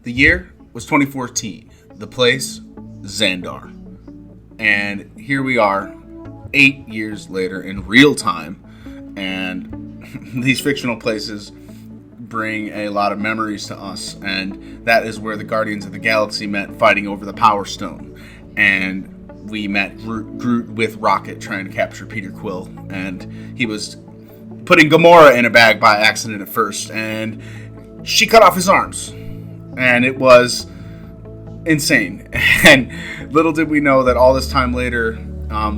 The year was 2014. The place, Xandar. And here we are, 8 years later in real time. And these fictional places bring a lot of memories to us. And that is where the Guardians of the Galaxy met, fighting over the Power Stone. And we met Groot with Rocket trying to capture Peter Quill. And he was putting Gamora in a bag by accident at first. And she cut off his arms. And it was insane. And little did we know that all this time later,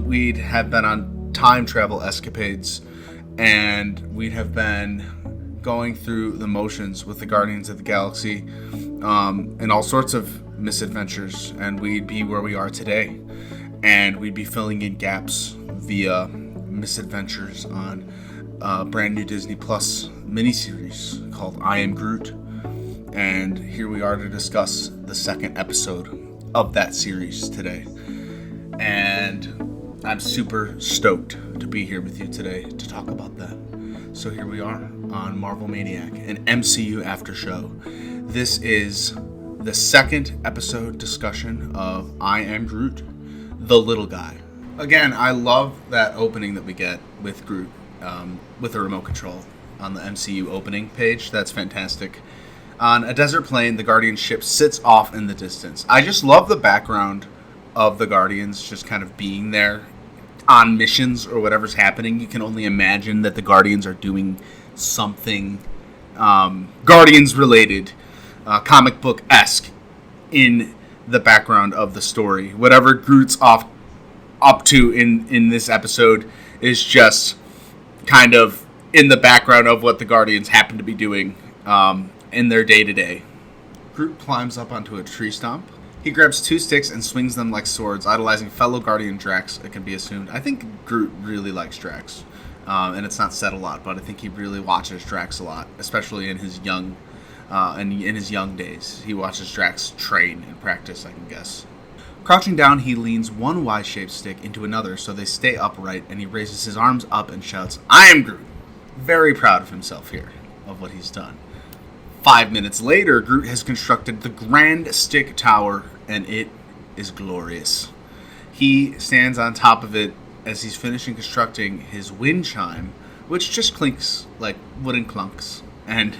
we'd have been on time travel escapades, and we'd have been going through the motions with the Guardians of the Galaxy, and all sorts of misadventures, and we'd be where we are today, and we'd be filling in gaps via misadventures on a brand new Disney Plus miniseries called I Am Groot. And here we are to discuss the second episode of that series today. And I'm super stoked to be here with you today to talk about that. So here we are on Marvel Maniac, an MCU after show. This is the second episode discussion of I Am Groot, the little guy. Again, I love that opening that we get with Groot, with a remote control on the MCU opening page. That's fantastic. On a desert plain, the Guardian ship sits off in the distance. I just love the background of the Guardians just kind of being there on missions or whatever's happening. You can only imagine that the Guardians are doing something Guardians-related, comic book-esque in the background of the story. Whatever Groot's up to in this episode is just kind of in the background of what the Guardians happen to be doing in their day-to-day. Groot climbs up onto a tree stump. He grabs two sticks and swings them like swords, idolizing fellow Guardian Drax, it can be assumed. I think Groot really likes Drax, and it's not said a lot, but I think he really watches Drax a lot, especially in his young days. He watches Drax train and practice, I can guess. Crouching down, he leans one Y-shaped stick into another so they stay upright, and he raises his arms up and shouts, "I am Groot!" Very proud of himself here, of what he's done. 5 minutes later, Groot has constructed the Grand Stick Tower, and it is glorious. He stands on top of it as he's finishing constructing his wind chime, which just clinks like wooden clunks. And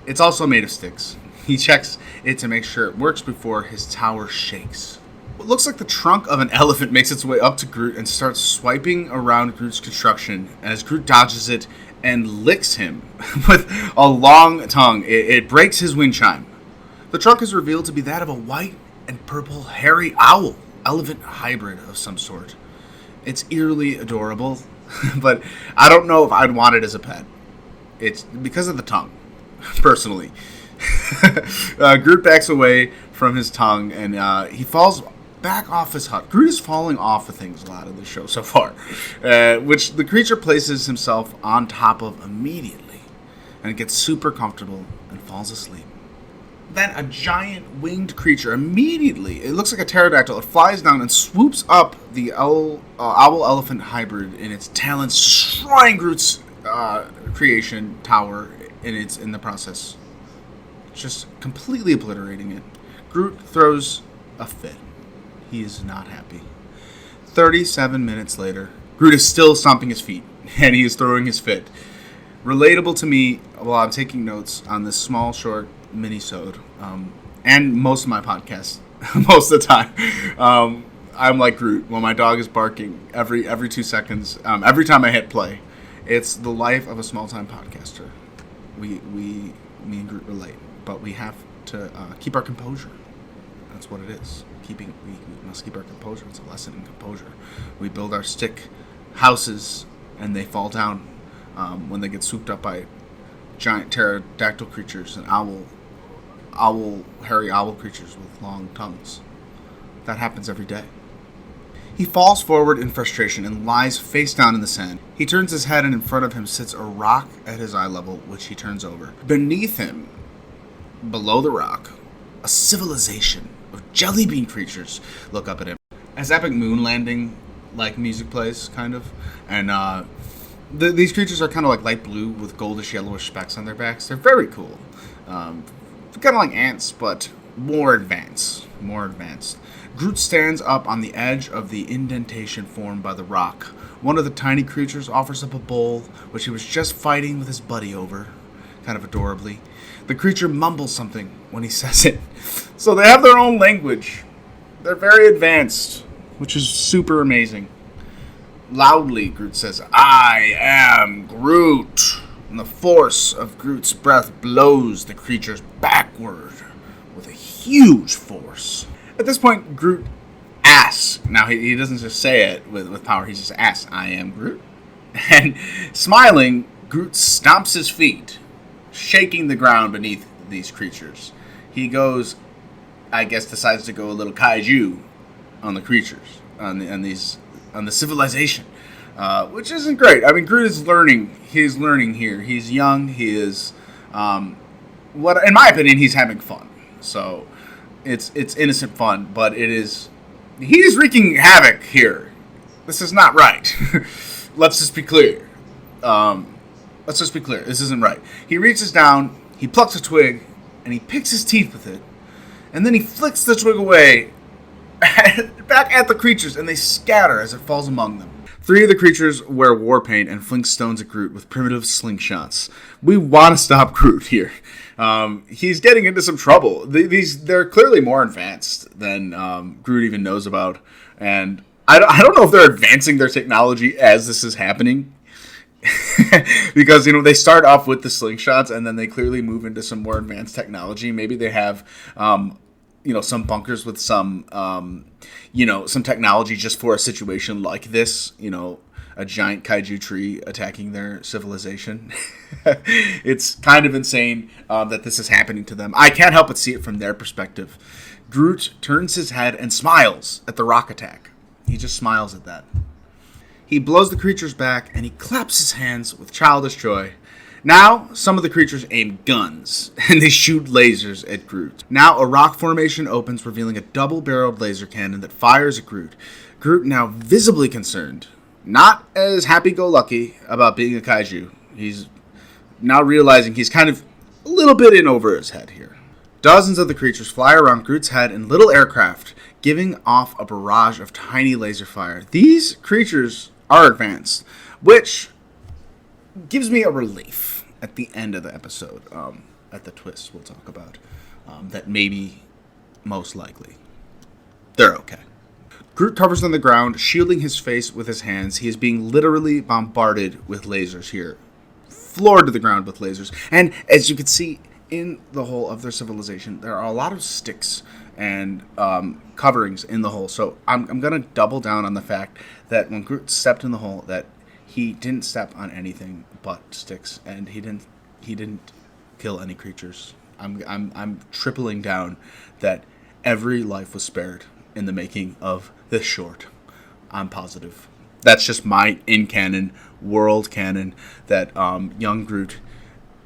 it's also made of sticks. He checks it to make sure it works before his tower shakes. What looks like the trunk of an elephant makes its way up to Groot and starts swiping around Groot's construction as Groot dodges it and licks him with a long tongue. It breaks his wind chime. The trunk is revealed to be that of a white and purple hairy owl, elephant hybrid of some sort. It's eerily adorable, but I don't know if I'd want it as a pet. It's because of the tongue, personally. Groot backs away from his tongue, and he falls back off his hut. Groot is falling off of things a lot in the show so far, which the creature places himself on top of immediately, and it gets super comfortable and falls asleep. Then a giant winged creature immediately, it looks like a pterodactyl, it flies down and swoops up the owl-elephant hybrid in its talons, destroying Groot's creation tower in the process. Just completely obliterating it. Groot throws a fit. He is not happy. 37 minutes later, Groot is still stomping his feet, and he is throwing his fit. Relatable to me while I'm taking notes on this small, short mini-sode, and most of my podcasts, most of the time. I'm like Groot when my dog is barking every 2 seconds, every time I hit play. It's the life of a small-time podcaster. Me and Groot relate, but we have to keep our composure. That's what it is. We must keep our composure. It's a lesson in composure. We build our stick houses, and they fall down when they get swooped up by giant pterodactyl creatures and hairy owl creatures with long tongues. That happens every day. He falls forward in frustration and lies face down in the sand. He turns his head, and in front of him sits a rock at his eye level, which he turns over. Beneath him, below the rock, a civilization of jelly bean creatures look up at him. As epic moon landing like music plays, kind of, and these creatures are kind of like light blue with goldish yellowish specks on their backs. They're very cool. kind of like ants, but more advanced. Groot stands up on the edge of the indentation formed by the rock. One of the tiny creatures offers up a bowl, which he was just fighting with his buddy over, kind of adorably. The creature mumbles something when he says it. So they have their own language. They're very advanced, which is super amazing. Loudly, Groot says, "I am Groot." And the force of Groot's breath blows the creatures backward with a huge force. At this point, Groot asks. Now, he doesn't just say it with power. He just asks, "I am Groot." And smiling, Groot stomps his feet, shaking the ground beneath these creatures. He goes, I guess, decides to go a little kaiju on the creatures, on the civilization, which isn't great. I mean, Groot is learning. He's learning here. He's young. He is, in my opinion, he's having fun. So it's innocent fun, but he's wreaking havoc here. This is not right. Let's just be clear. This isn't right. He reaches down, he plucks a twig, and he picks his teeth with it, and then he flicks the twig away back at the creatures, and they scatter as it falls among them. 3 of the creatures wear war paint and fling stones at Groot with primitive slingshots. We want to stop Groot here. He's getting into some trouble. They're clearly more advanced than Groot even knows about, and I don't know if they're advancing their technology as this is happening. Because, they start off with the slingshots and then they clearly move into some more advanced technology. Maybe they have, some bunkers with some, some technology just for a situation like this, a giant kaiju tree attacking their civilization. It's kind of insane that this is happening to them. I can't help but see it from their perspective. Groot turns his head and smiles at the rock attack. He just smiles at that. He blows the creatures back, and he claps his hands with childish joy. Now, some of the creatures aim guns, and they shoot lasers at Groot. Now, a rock formation opens, revealing a double-barreled laser cannon that fires at Groot. Groot, now visibly concerned, not as happy-go-lucky about being a kaiju. He's now realizing he's kind of a little bit in over his head here. Dozens of the creatures fly around Groot's head in little aircraft, giving off a barrage of tiny laser fire. These creatures are advanced, which gives me a relief at the end of the episode, at the twist we'll talk about, that maybe, most likely, they're okay. Groot covers on the ground, shielding his face with his hands. He is being literally bombarded with lasers here, floored to the ground with lasers. And as you can see in the hole of their civilization, there are a lot of sticks and coverings in the hole. So I'm going to double down on the fact that when Groot stepped in the hole, that he didn't step on anything but sticks, and he didn't kill any creatures. I'm tripling down that every life was spared in the making of this short. I'm positive. That's just my in-canon, world canon, that young Groot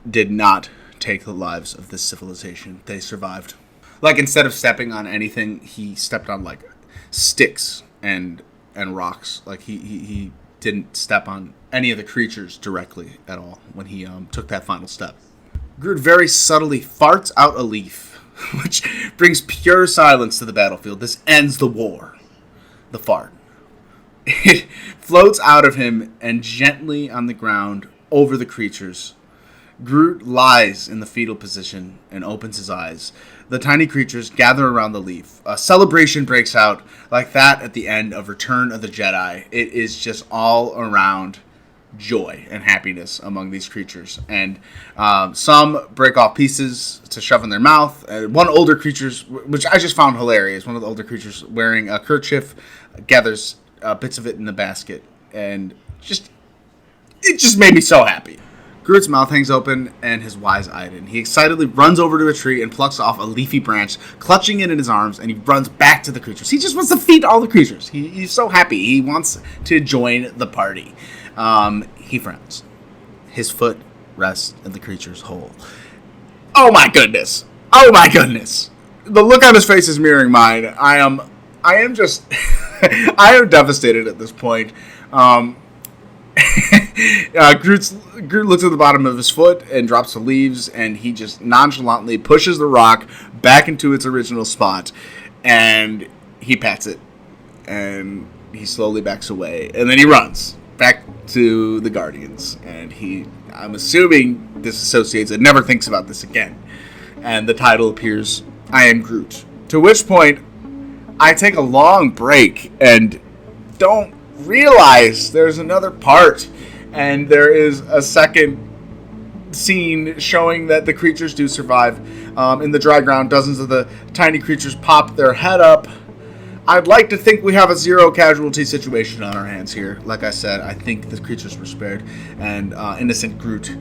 did not take the lives of this civilization. They survived. Like, instead of stepping on anything, he stepped on, like, sticks and rocks. Like, he didn't step on any of the creatures directly at all when he took that final step. Groot very subtly farts out a leaf, which brings pure silence to the battlefield. This ends the war. The fart. It floats out of him and gently on the ground over the creatures. Groot lies in the fetal position and opens his eyes. The tiny creatures gather around the leaf. A celebration breaks out like that at the end of Return of the Jedi. It is just all around joy and happiness among these creatures. And some break off pieces to shove in their mouth. One older creature, which I just found hilarious, one of the older creatures wearing a kerchief, gathers bits of it in the basket. And it just made me so happy. Groot's mouth hangs open and his wise eyed in. He excitedly runs over to a tree and plucks off a leafy branch, clutching it in his arms, and he runs back to the creatures. He just wants to feed all the creatures. He's so happy. He wants to join the party. He frowns. His foot rests in the creature's hole. Oh my goodness. Oh my goodness. The look on his face is mirroring mine. I am just I am devastated at this point. Groot's Groot looks at the bottom of his foot and drops the leaves, and he just nonchalantly pushes the rock back into its original spot, and he pats it, and he slowly backs away, and then he runs back to the Guardians, and I'm assuming disassociates and never thinks about this again, and the title appears, I Am Groot, to which point I take a long break and don't realize there's another part, and there is a second scene showing that the creatures do survive. In the dry ground, dozens of the tiny creatures pop their head up. I'd like to think we have a zero casualty situation on our hands here. Like I said, I think the creatures were spared, and innocent Groot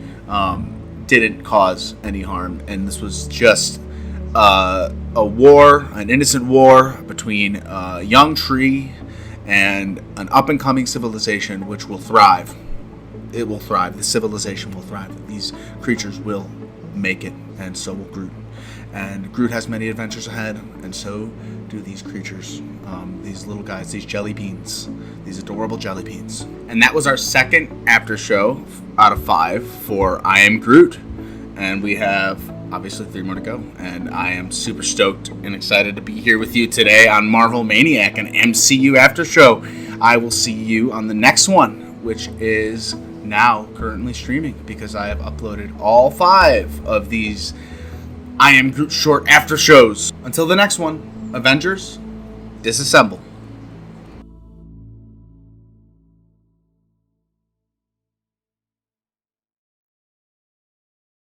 didn't cause any harm, and this was just a war, an innocent war between a young tree and an up-and-coming civilization which will thrive. It will thrive. The civilization will thrive. These creatures will make it, and so will Groot. And Groot has many adventures ahead, and so do these creatures. These little guys, these jelly beans, these adorable jelly beans. And that was our second after show out of 5 for I Am Groot. And we have obviously 3 more to go, and I am super stoked and excited to be here with you today on Marvel Maniac, an MCU after show. I will see you on the next one, which is now currently streaming, because I have uploaded all 5 of these I Am Groot short after shows. Until the next one, Avengers, disassemble.